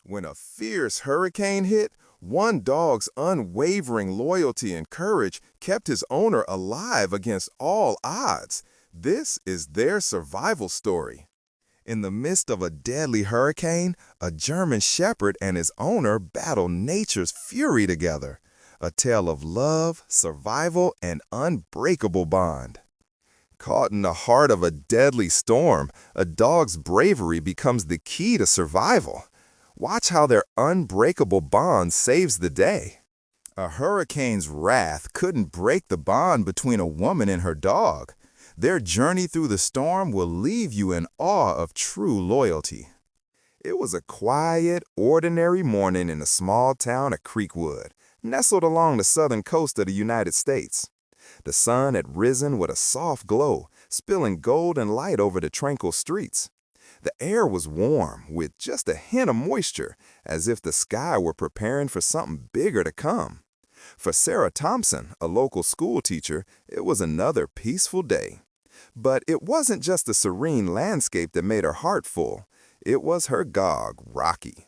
When a fierce hurricane hit, one dog's unwavering loyalty and courage kept his owner alive against all odds. This is their survival story. In the midst of a deadly hurricane, a German shepherd and his owner battle nature's fury together. A tale of love, survival, and unbreakable bond. Caught in the heart of a deadly storm, a dog's bravery becomes the key to survival. Watch how their unbreakable bond saves the day. A hurricane's wrath couldn't break the bond between a woman and her dog. Their journey through the storm will leave you in awe of true loyalty. It was a quiet, ordinary morning in the small town of Creekwood, nestled along the southern coast of the United States. The sun had risen with a soft glow, spilling golden light over the tranquil streets. The air was warm, with just a hint of moisture, as if the sky were preparing for something bigger to come. For Sarah Thompson, a local school teacher, it was another peaceful day. But it wasn't just the serene landscape that made her heart full. It was her dog, Rocky.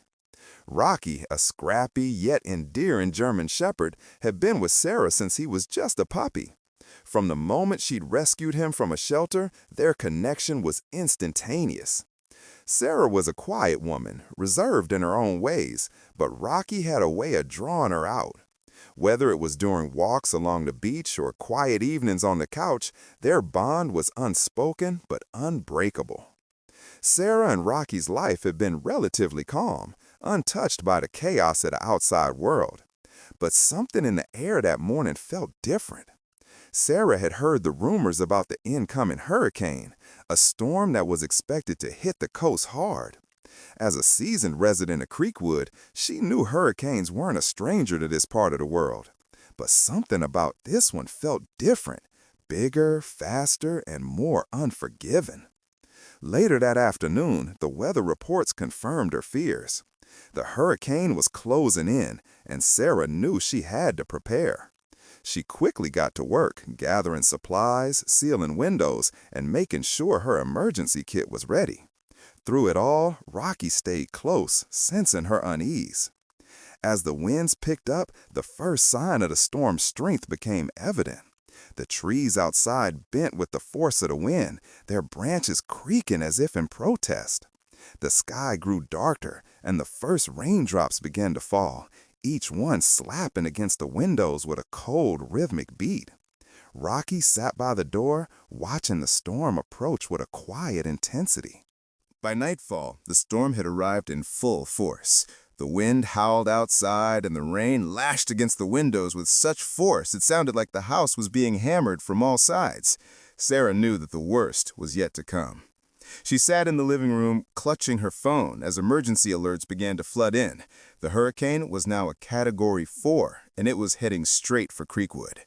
Rocky, a scrappy yet endearing German shepherd, had been with Sarah since he was just a puppy. From the moment she'd rescued him from a shelter, their connection was instantaneous. Sarah was a quiet woman, reserved in her own ways, but Rocky had a way of drawing her out. Whether it was during walks along the beach or quiet evenings on the couch, their bond was unspoken but unbreakable. Sarah and Rocky's life had been relatively calm, untouched by the chaos of the outside world. But something in the air that morning felt different. Sarah had heard the rumors about the incoming hurricane, a storm that was expected to hit the coast hard. As a seasoned resident of Creekwood, she knew hurricanes weren't a stranger to this part of the world. But something about this one felt different, bigger, faster, and more unforgiving. Later that afternoon, the weather reports confirmed her fears. The hurricane was closing in, and Sarah knew she had to prepare. She quickly got to work, gathering supplies, sealing windows, and making sure her emergency kit was ready. Through it all, Rocky stayed close, sensing her unease. As the winds picked up, the first sign of the storm's strength became evident. The trees outside bent with the force of the wind, their branches creaking as if in protest. The sky grew darker, and the first raindrops began to fall, each one slapping against the windows with a cold, rhythmic beat. Rocky sat by the door, watching the storm approach with a quiet intensity. By nightfall, the storm had arrived in full force. The wind howled outside, and the rain lashed against the windows with such force it sounded like the house was being hammered from all sides. Sarah knew that the worst was yet to come. She sat in the living room, clutching her phone as emergency alerts began to flood in. The hurricane was now a Category 4, and it was heading straight for Creekwood.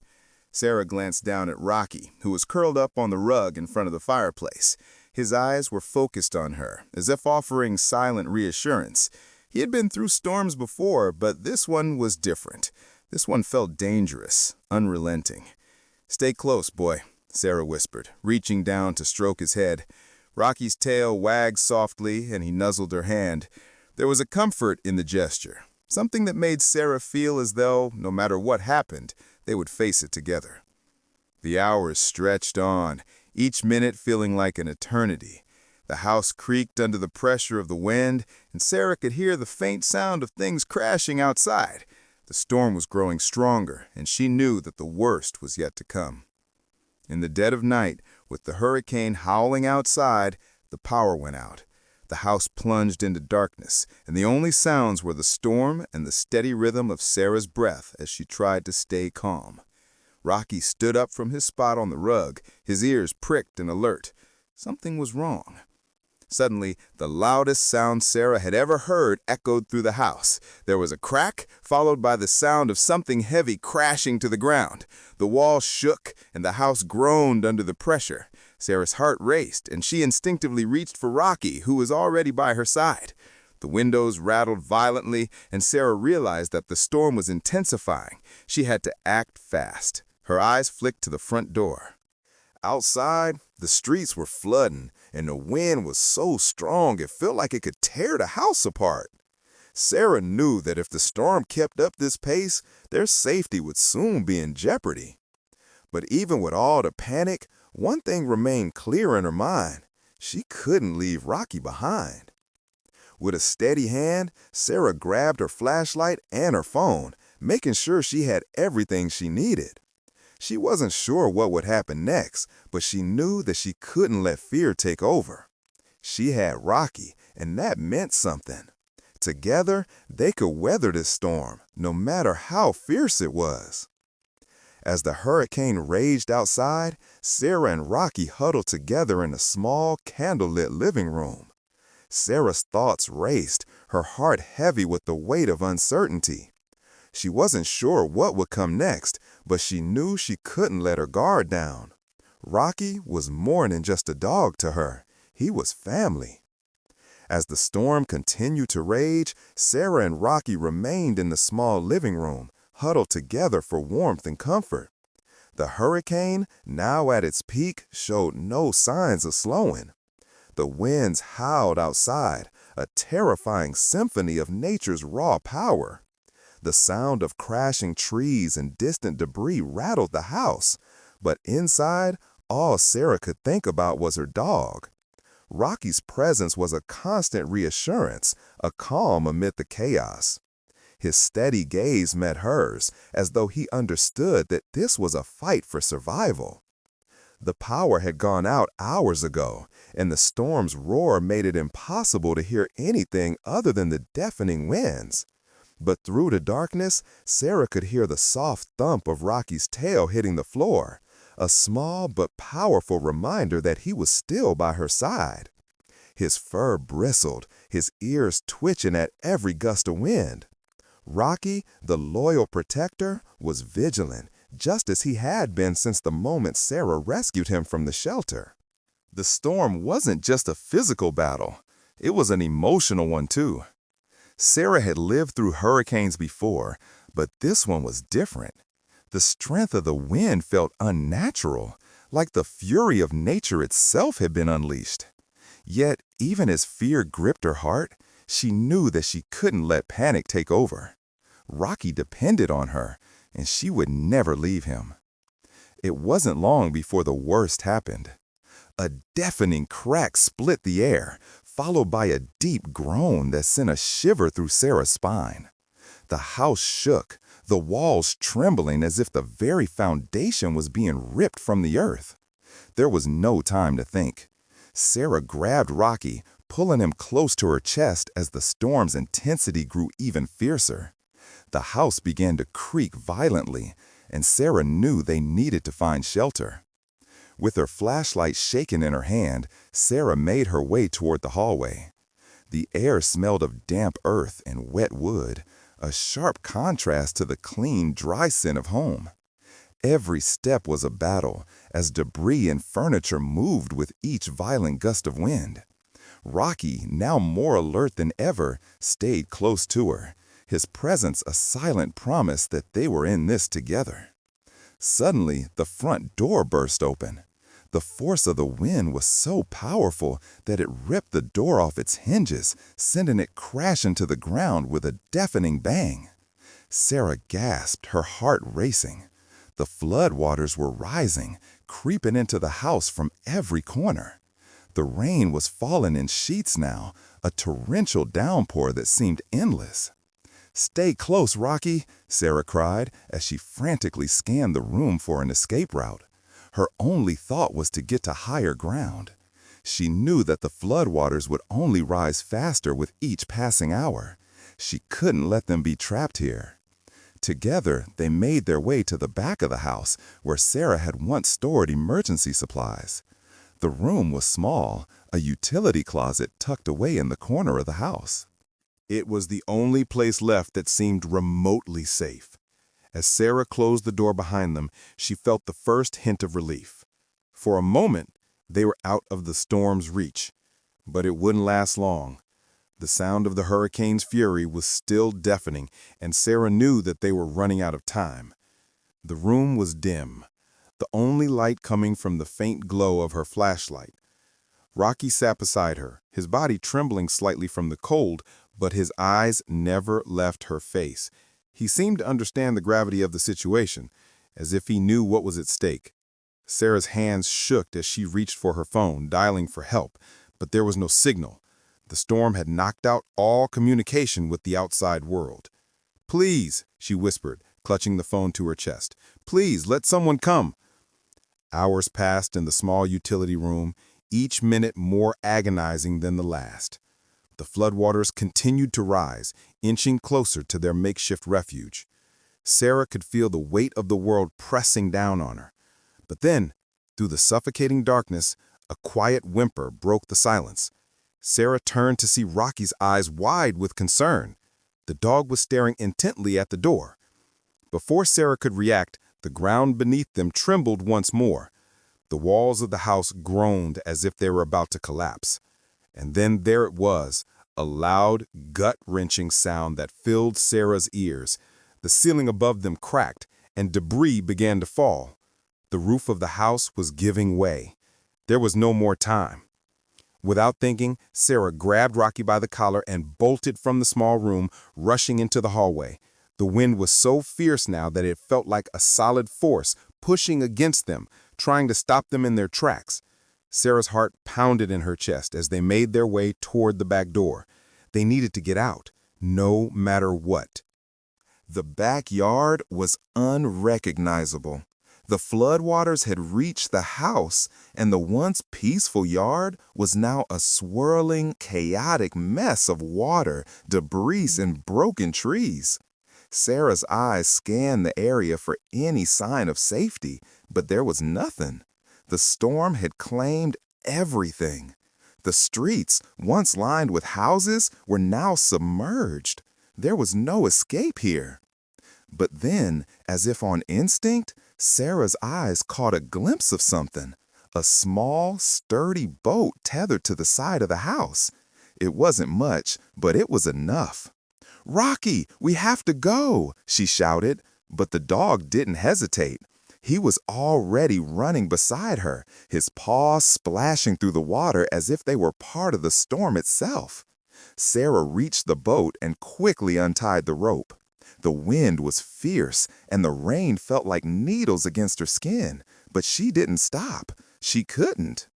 Sarah glanced down at Rocky, who was curled up on the rug in front of the fireplace. His eyes were focused on her, as if offering silent reassurance. He had been through storms before, but this one was different. This one felt dangerous, unrelenting. "Stay close, boy," Sarah whispered, reaching down to stroke his head. Rocky's tail wagged softly, and he nuzzled her hand. There was a comfort in the gesture, something that made Sarah feel as though, no matter what happened, they would face it together. The hours stretched on, each minute feeling like an eternity. The house creaked under the pressure of the wind, and Sarah could hear the faint sound of things crashing outside. The storm was growing stronger, and she knew that the worst was yet to come. In the dead of night, with the hurricane howling outside, the power went out. The house plunged into darkness, and the only sounds were the storm and the steady rhythm of Sarah's breath as she tried to stay calm. Rocky stood up from his spot on the rug, his ears pricked and alert. Something was wrong. Suddenly, the loudest sound Sarah had ever heard echoed through the house. There was a crack, followed by the sound of something heavy crashing to the ground. The walls shook, and the house groaned under the pressure. Sarah's heart raced, and she instinctively reached for Rocky, who was already by her side. The windows rattled violently, and Sarah realized that the storm was intensifying. She had to act fast. Her eyes flicked to the front door. Outside, the streets were flooding, and the wind was so strong it felt like it could tear the house apart. Sarah knew that if the storm kept up this pace, their safety would soon be in jeopardy. But even with all the panic, one thing remained clear in her mind. She couldn't leave Rocky behind. With a steady hand, Sarah grabbed her flashlight and her phone, making sure she had everything she needed. She wasn't sure what would happen next, but she knew that she couldn't let fear take over. She had Rocky, and that meant something. Together, they could weather this storm, no matter how fierce it was. As the hurricane raged outside, Sarah and Rocky huddled together in a small, candlelit living room. Sarah's thoughts raced, her heart heavy with the weight of uncertainty. She wasn't sure what would come next, but she knew she couldn't let her guard down. Rocky was more than just a dog to her. He was family. As the storm continued to rage, Sarah and Rocky remained in the small living room, huddled together for warmth and comfort. The hurricane, now at its peak, showed no signs of slowing. The winds howled outside, a terrifying symphony of nature's raw power. The sound of crashing trees and distant debris rattled the house, but inside, all Sarah could think about was her dog. Rocky's presence was a constant reassurance, a calm amid the chaos. His steady gaze met hers, as though he understood that this was a fight for survival. The power had gone out hours ago, and the storm's roar made it impossible to hear anything other than the deafening winds. But through the darkness, Sarah could hear the soft thump of Rocky's tail hitting the floor, a small but powerful reminder that he was still by her side. His fur bristled, his ears twitching at every gust of wind. Rocky, the loyal protector, was vigilant, just as he had been since the moment Sarah rescued him from the shelter. The storm wasn't just a physical battle, it was an emotional one too. Sarah had lived through hurricanes before, but this one was different. The strength of the wind felt unnatural, like the fury of nature itself had been unleashed. Yet, even as fear gripped her heart, she knew that she couldn't let panic take over. Rocky depended on her, and she would never leave him. It wasn't long before the worst happened. A deafening crack split the air, followed by a deep groan that sent a shiver through Sarah's spine. The house shook, the walls trembling as if the very foundation was being ripped from the earth. There was no time to think. Sarah grabbed Rocky, pulling him close to her chest as the storm's intensity grew even fiercer. The house began to creak violently, and Sarah knew they needed to find shelter. With her flashlight shaking in her hand, Sarah made her way toward the hallway. The air smelled of damp earth and wet wood, a sharp contrast to the clean, dry scent of home. Every step was a battle, as debris and furniture moved with each violent gust of wind. Rocky, now more alert than ever, stayed close to her, his presence a silent promise that they were in this together. Suddenly, the front door burst open. The force of the wind was so powerful that it ripped the door off its hinges, sending it crashing to the ground with a deafening bang. Sarah gasped, her heart racing. The floodwaters were rising, creeping into the house from every corner. The rain was falling in sheets now, a torrential downpour that seemed endless. "Stay close, Rocky," Sarah cried as she frantically scanned the room for an escape route. Her only thought was to get to higher ground. She knew that the floodwaters would only rise faster with each passing hour. She couldn't let them be trapped here. Together, they made their way to the back of the house, where Sarah had once stored emergency supplies. The room was small, a utility closet tucked away in the corner of the house. It was the only place left that seemed remotely safe. As Sarah closed the door behind them, she felt the first hint of relief. For a moment, they were out of the storm's reach. But it wouldn't last long. The sound of the hurricane's fury was still deafening, and Sarah knew that they were running out of time. The room was dim, the only light coming from the faint glow of her flashlight. Rocky sat beside her, his body trembling slightly from the cold, But his eyes never left her face. He seemed to understand the gravity of the situation, as if he knew what was at stake. Sarah's hands shook as she reached for her phone, dialing for help, but there was no signal. The storm had knocked out all communication with the outside world. "Please," she whispered, clutching the phone to her chest. "Please, let someone come." Hours passed in the small utility room, each minute more agonizing than the last. The floodwaters continued to rise, inching closer to their makeshift refuge. Sarah could feel the weight of the world pressing down on her. But then, through the suffocating darkness, a quiet whimper broke the silence. Sarah turned to see Rocky's eyes wide with concern. The dog was staring intently at the door. Before Sarah could react, the ground beneath them trembled once more. The walls of the house groaned as if they were about to collapse. And then there it was, a loud, gut-wrenching sound that filled Sarah's ears. The ceiling above them cracked, and debris began to fall. The roof of the house was giving way. There was no more time. Without thinking, Sarah grabbed Rocky by the collar and bolted from the small room, rushing into the hallway. The wind was so fierce now that it felt like a solid force pushing against them, trying to stop them in their tracks. Sarah's heart pounded in her chest as they made their way toward the back door. They needed to get out, no matter what. The backyard was unrecognizable. The floodwaters had reached the house, and the once peaceful yard was now a swirling, chaotic mess of water, debris, and broken trees. Sarah's eyes scanned the area for any sign of safety, but there was nothing. The storm had claimed everything. The streets, once lined with houses, were now submerged. There was no escape here. But then, as if on instinct, Sarah's eyes caught a glimpse of something. A small, sturdy boat tethered to the side of the house. It wasn't much, but it was enough. "Rocky, we have to go," she shouted, but the dog didn't hesitate. He was already running beside her, his paws splashing through the water as if they were part of the storm itself. Sarah reached the boat and quickly untied the rope. The wind was fierce, and the rain felt like needles against her skin, but she didn't stop. She couldn't.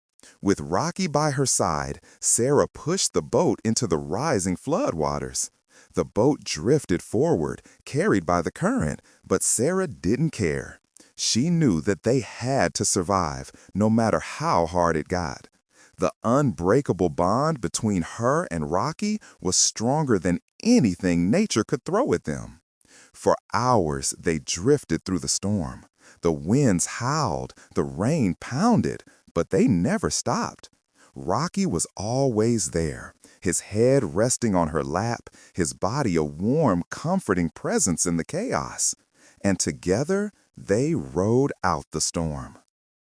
With Rocky by her side, Sarah pushed the boat into the rising floodwaters. The boat drifted forward, carried by the current, but Sarah didn't care. She knew that they had to survive, no matter how hard it got. The unbreakable bond between her and Rocky was stronger than anything nature could throw at them. For hours, they drifted through the storm. The winds howled, the rain pounded, but they never stopped. Rocky was always there, his head resting on her lap, his body a warm, comforting presence in the chaos. And together, they rode out the storm.